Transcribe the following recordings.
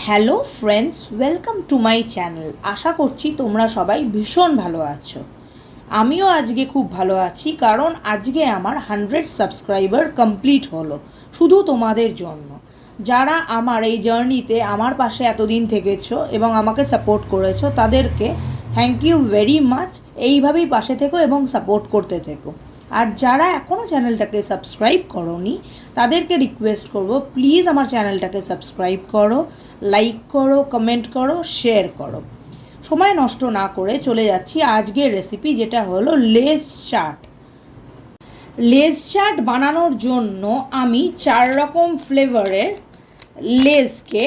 Hello friends, welcome to my channel. আশা করছি তোমরা সবাই ভীষণ ভালো আছো। আমিও আজকে খুব ভালো আছি, কারণ আজকে আমার 100 সাবস্ক্রাইবার কমপ্লিট হলো শুধু তোমাদের জন্য, যারা আমার এই জার্নিতে আমার পাশে এতদিন থেকেছো এবং আমাকে সাপোর্ট করেছো। তাদেরকে থ্যাংক ইউ ভেরি মাচ। এইভাবেই পাশে থেকো এবং সাপোর্ট করতে থেকো। আর যারা এখনও চ্যানেলটাকে সাবস্ক্রাইব করোনি, তাদেরকে রিকোয়েস্ট করব, প্লিজ আমার চ্যানেলটাকে সাবস্ক্রাইব করো, লাইক করো, কমেন্ট করো, শেয়ার করো। সময় নষ্ট না করে চলে যাচ্ছি আজকের রেসিপি, যেটা হলো লেস চাট। লেস চাট বানানোর জন্য আমি 4 রকম ফ্লেভারের লেসকে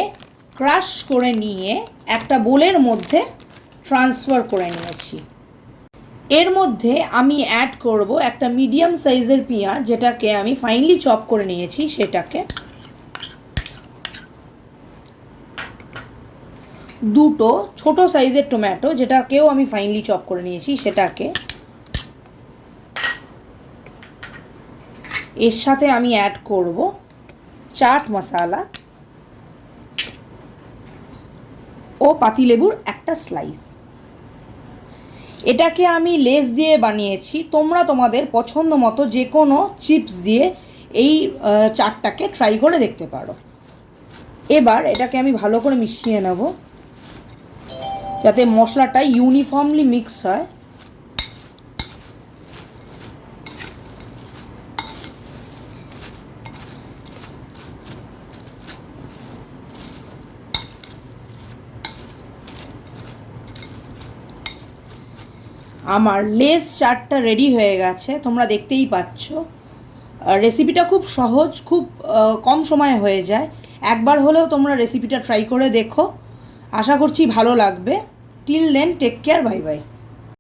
ক্রাশ করে নিয়ে একটা বোলের মধ্যে ট্রান্সফার করে নিয়েছি। এর মধ্যে আমি অ্যাড করব একটা মিডিয়াম সাইজের পেঁয়াজ, যেটাকে আমি ফাইনলি চপ করে নিয়েছি সেটাকে, দুটো ছোট সাইজের টমেটো যেটাকেও আমি ফাইনলি চপ করে নিয়েছি সেটাকে, এর সাথে আমি অ্যাড করব চাট মশলা ও পাতিলেবুর একটা স্লাইস। এটাকে আমি লেস দিয়ে বানিয়েছি, তোমরা তোমাদের পছন্দ মতো যে কোনো চিপস দিয়ে এই চাটটাকে ট্রাই করে দেখতে পারো। এবার এটাকে আমি ভালো করে মিশিয়ে নেব যাতে মশলাটা ইউনিফর্মলি মিক্স হয়। আমার লেস চাটটা রেডি হয়ে গেছে, তোমরা দেখতেই পাচ্ছ। রেসিপিটা খুব সহজ, খুব কম সময়ে হয়ে যায়। একবার হলেও তোমরা রেসিপিটা ট্রাই করে দেখো, আশা করছি ভালো লাগবে। Till then, take care, bye by.